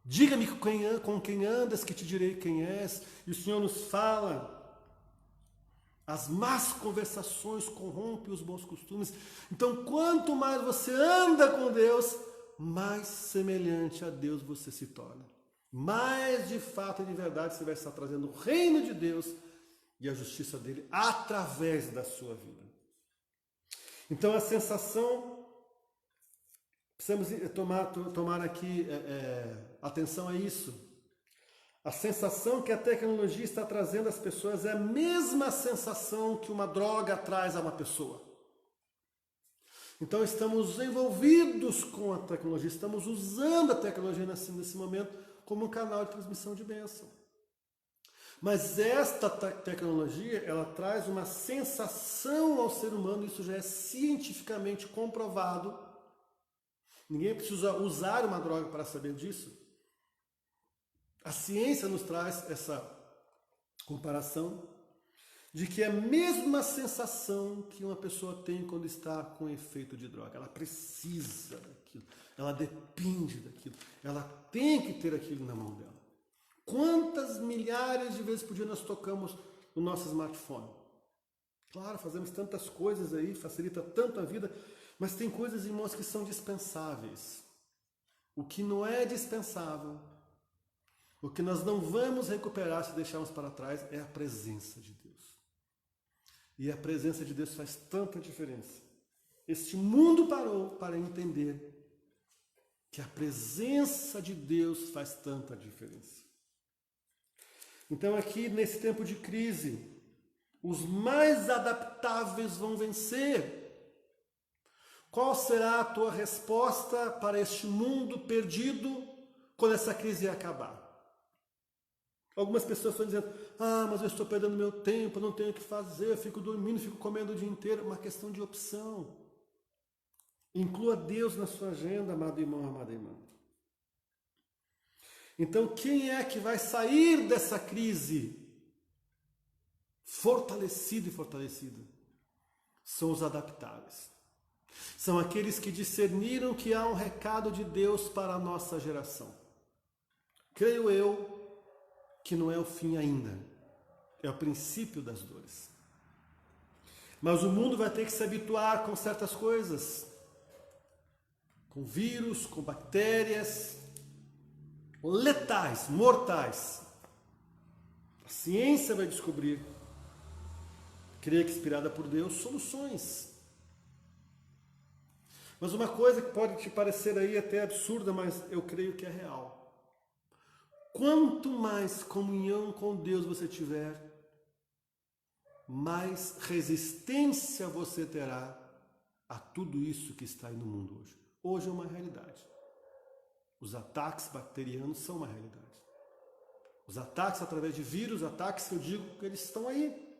Diga-me com quem andas, que te direi quem és. E o Senhor nos fala: as más conversações corrompem os bons costumes. Então, quanto mais você anda com Deus, mais semelhante a Deus você se torna. Mais de fato e de verdade você vai estar trazendo o reino de Deus e a justiça dele através da sua vida. Então, a sensação, precisamos tomar aqui atenção a isso. A sensação que a tecnologia está trazendo às pessoas é a mesma sensação que uma droga traz a uma pessoa. Então estamos envolvidos com a tecnologia, estamos usando a tecnologia nesse momento como um canal de transmissão de bênção. Mas esta tecnologia, ela traz uma sensação ao ser humano, isso já é cientificamente comprovado. Ninguém precisa usar uma droga para saber disso. A ciência nos traz essa comparação de que é a mesma sensação que uma pessoa tem quando está com efeito de droga. Ela precisa daquilo, ela depende daquilo, ela tem que ter aquilo na mão dela. Quantas milhares de vezes por dia nós tocamos no nosso smartphone? Claro, fazemos tantas coisas aí, facilita tanto a vida, mas tem coisas, irmãos, que são dispensáveis. O que não é dispensável, o que nós não vamos recuperar se deixarmos para trás, é a presença de Deus. E a presença de Deus faz tanta diferença. Este mundo parou para entender que a presença de Deus faz tanta diferença. Então aqui, nesse tempo de crise, os mais adaptáveis vão vencer. Qual será a tua resposta para este mundo perdido quando essa crise acabar? Algumas pessoas estão dizendo, mas eu estou perdendo meu tempo, não tenho o que fazer, eu fico dormindo, fico comendo o dia inteiro. Uma questão de opção. Inclua Deus na sua agenda, amado irmão, amada irmã. Então, quem é que vai sair dessa crise fortalecido e fortalecida? São os adaptáveis. São aqueles que discerniram que há um recado de Deus para a nossa geração. Creio eu que não é o fim ainda, é o princípio das dores. Mas o mundo vai ter que se habituar com certas coisas, com vírus, com bactérias, letais, mortais. A ciência vai descobrir, creio que inspirada por Deus, soluções. Mas uma coisa que pode te parecer aí até absurda, mas eu creio que é real. Quanto mais comunhão com Deus você tiver, mais resistência você terá a tudo isso que está aí no mundo hoje. Hoje é uma realidade. Os ataques bacterianos são uma realidade. Os ataques através de vírus, ataques que eu digo que eles estão aí.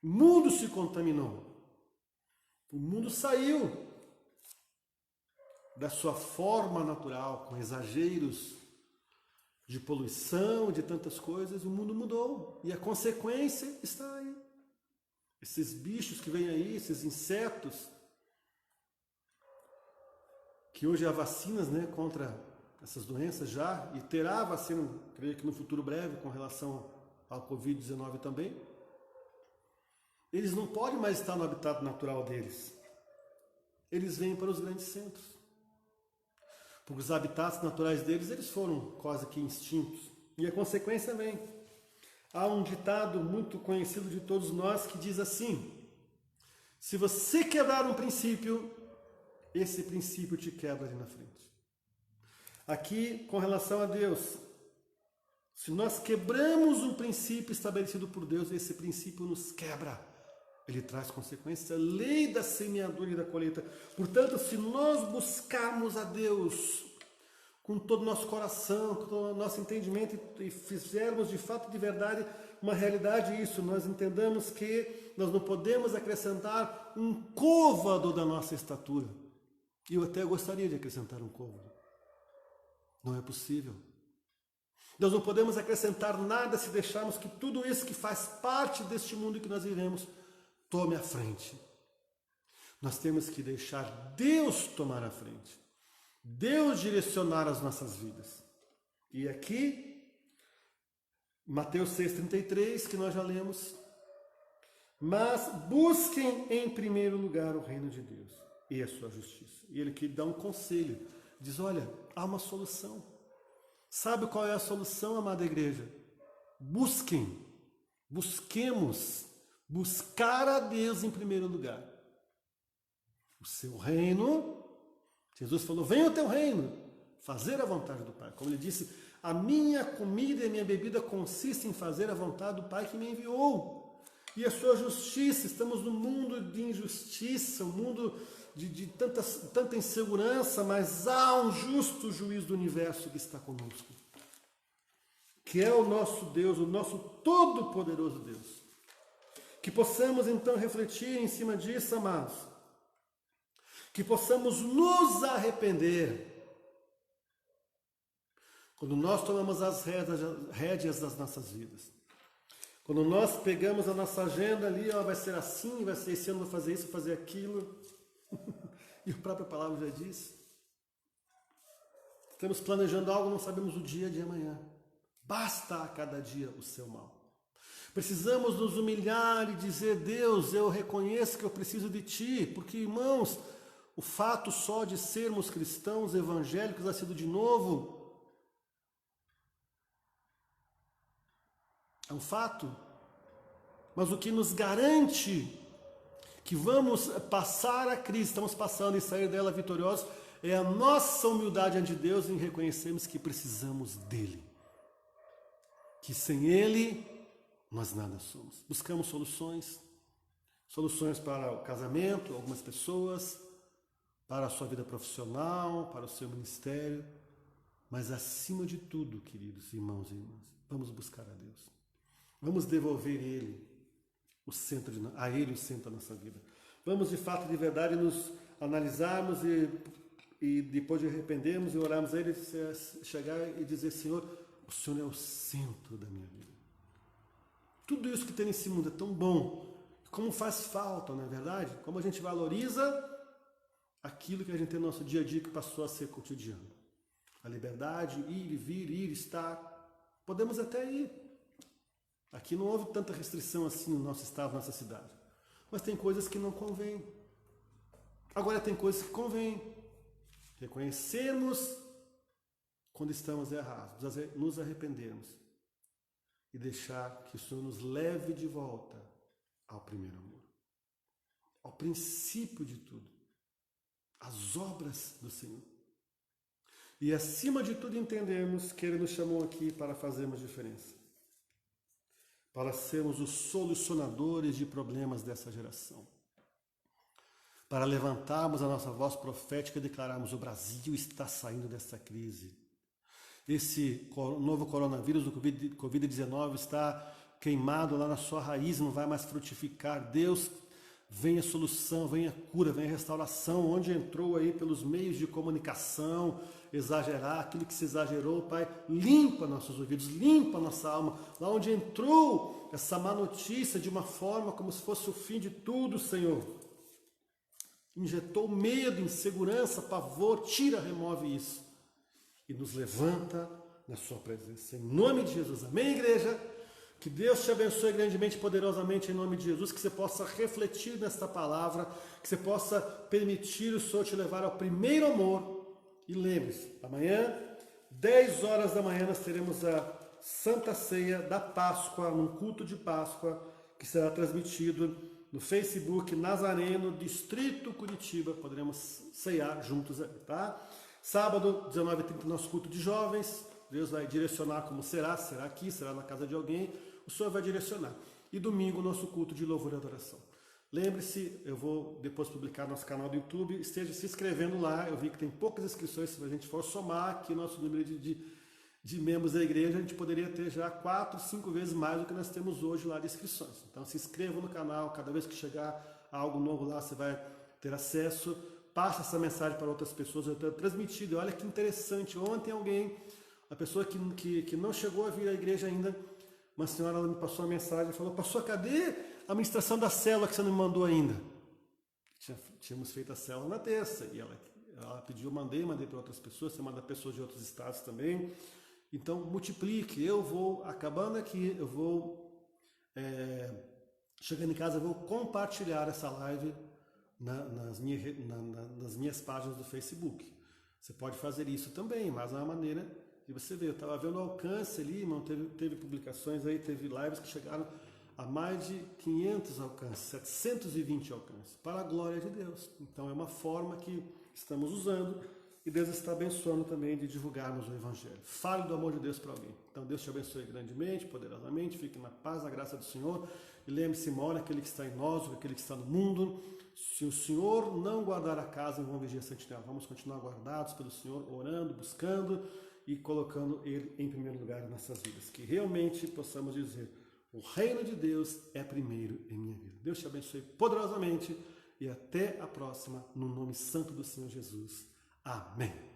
O mundo se contaminou. O mundo saiu da sua forma natural, com exageros de poluição, de tantas coisas. O mundo mudou. E a consequência está aí. Esses bichos que vêm aí, esses insetos, que hoje há vacinas, né, contra essas doenças já, e terá vacina, creio que no futuro breve, com relação ao Covid-19 também, eles não podem mais estar no habitat natural deles. Eles vêm para os grandes centros. Porque os habitats naturais deles, eles foram quase que extintos. E a consequência vem. Há um ditado muito conhecido de todos nós que diz assim: se você quebrar um princípio, esse princípio te quebra ali na frente. Aqui, com relação a Deus, se nós quebramos um princípio estabelecido por Deus, esse princípio nos quebra. Ele traz consequências, a lei da semeadura e da colheita. Portanto, se nós buscarmos a Deus com todo o nosso coração, com todo o nosso entendimento e fizermos de fato, de verdade, uma realidade isso, nós entendamos que nós não podemos acrescentar um côvado da nossa estatura. E eu até gostaria de acrescentar um côvado. Não é possível. Nós não podemos acrescentar nada se deixarmos que tudo isso que faz parte deste mundo que nós vivemos tome a frente. Nós temos que deixar Deus tomar a frente. Deus direcionar as nossas vidas. E aqui, Mateus 6,33, que nós já lemos. Mas busquem em primeiro lugar o reino de Deus e a sua justiça. E ele aqui dá um conselho. Diz, olha, há uma solução. Sabe qual é a solução, amada igreja? Busquemos buscar a Deus em primeiro lugar. O seu reino, Jesus falou, venha o teu reino, fazer a vontade do Pai. Como ele disse, A minha comida e a minha bebida consistem em fazer a vontade do Pai que me enviou. E a sua justiça. Estamos num mundo de injustiça, um mundo de tanta insegurança, mas há um justo juiz do universo que está conosco, que é o nosso Deus, o nosso todo-poderoso Deus. Que possamos então refletir em cima disso, amados. Que possamos nos arrepender quando nós tomamos as rédeas das nossas vidas. Quando nós pegamos a nossa agenda ali, ó, vai ser assim, vai ser esse ano, vou fazer isso, vou fazer aquilo. E a própria palavra já diz. Estamos planejando algo, não sabemos o dia de amanhã. Basta a cada dia o seu mal. Precisamos nos humilhar e dizer, Deus, eu reconheço que eu preciso de Ti, porque, irmãos, o fato só de sermos cristãos evangélicos, nascidos de novo, é um fato, mas o que nos garante que vamos passar a crise, estamos passando e sair dela vitoriosos, é a nossa humildade ante Deus em reconhecermos que precisamos dEle. Que sem Ele, nós nada somos. Buscamos soluções para o casamento, algumas pessoas, para a sua vida profissional, para o seu ministério, mas acima de tudo, queridos irmãos e irmãs, vamos buscar a Deus. Vamos devolver a Ele o centro da nossa vida. Vamos de fato, de verdade, nos analisarmos e depois de arrependermos e orarmos a Ele, chegar e dizer, Senhor, o Senhor é o centro da minha vida. Tudo isso que tem nesse mundo é tão bom, como faz falta, não é verdade? Como a gente valoriza aquilo que a gente tem no nosso dia a dia que passou a ser cotidiano. A liberdade, ir e vir, ir, estar. Podemos até ir. Aqui não houve tanta restrição assim no nosso estado, na nossa cidade. Mas tem coisas que não convêm. Agora tem coisas que convêm. Reconhecermos quando estamos errados, nos arrependermos e deixar que o Senhor nos leve de volta ao primeiro amor, ao princípio de tudo, às obras do Senhor. E acima de tudo entendermos que Ele nos chamou aqui para fazermos diferença, para sermos os solucionadores de problemas dessa geração, para levantarmos a nossa voz profética e declararmos: o Brasil está saindo dessa crise. Esse novo coronavírus do Covid-19 está queimado lá na sua raiz, não vai mais frutificar. Deus, venha solução, venha cura, venha restauração. Onde entrou aí pelos meios de comunicação, exagerar, aquilo que se exagerou, Pai, limpa nossos ouvidos, limpa nossa alma. Lá onde entrou essa má notícia de uma forma como se fosse o fim de tudo, Senhor. Injetou medo, insegurança, pavor, tira, remove isso. E nos levanta na sua presença. Em nome de Jesus. Amém, igreja? Que Deus te abençoe grandemente, poderosamente, em nome de Jesus. Que você possa refletir nesta palavra. Que você possa permitir o Senhor te levar ao primeiro amor. E lembre-se, amanhã, 10 horas da manhã, nós teremos a Santa Ceia da Páscoa, um culto de Páscoa, que será transmitido no Facebook Nazareno, Distrito Curitiba. Poderemos ceiar juntos aí, tá? Sábado, 19h30, nosso culto de jovens. Deus vai direcionar como será aqui, será na casa de alguém. O Senhor vai direcionar. E domingo, nosso culto de louvor e adoração. Lembre-se, eu vou depois publicar nosso canal do YouTube. Esteja se inscrevendo lá. Eu vi que tem poucas inscrições. Se a gente for somar aqui o nosso número de membros da igreja, a gente poderia ter já 4, 5 vezes mais do que nós temos hoje lá de inscrições. Então se inscreva no canal. Cada vez que chegar algo novo lá, você vai ter acesso. Passa essa mensagem para outras pessoas. Eu tenho transmitido. Olha que interessante. Ontem alguém, a pessoa que não chegou a vir à igreja ainda, uma senhora, ela me passou uma mensagem e falou: pastor, cadê a ministração da célula que você não me mandou ainda? Tínhamos feito a célula na terça. E ela pediu, mandei para outras pessoas. Você manda pessoas de outros estados também. Então multiplique. Eu vou, acabando aqui, eu vou, chegando em casa, eu vou compartilhar essa live nas minhas páginas do Facebook. Você pode fazer isso também, mas é uma maneira de você ver. Eu estava vendo o alcance ali, irmão, teve publicações aí, teve lives que chegaram a mais de 500 alcances, 720 alcances, para a glória de Deus. Então é uma forma que estamos usando e Deus está abençoando também de divulgarmos o Evangelho. Fale do amor de Deus para alguém. Então Deus te abençoe grandemente, poderosamente, fique na paz, na graça do Senhor, e lembre-se, mora aquele que está em nós, aquele que está no mundo. Se o Senhor não guardar a casa, não vão vigiar a sentinela. Vamos continuar guardados pelo Senhor, orando, buscando e colocando Ele em primeiro lugar em nossas vidas. Que realmente possamos dizer, o reino de Deus é primeiro em minha vida. Deus te abençoe poderosamente e até a próxima, no nome santo do Senhor Jesus. Amém.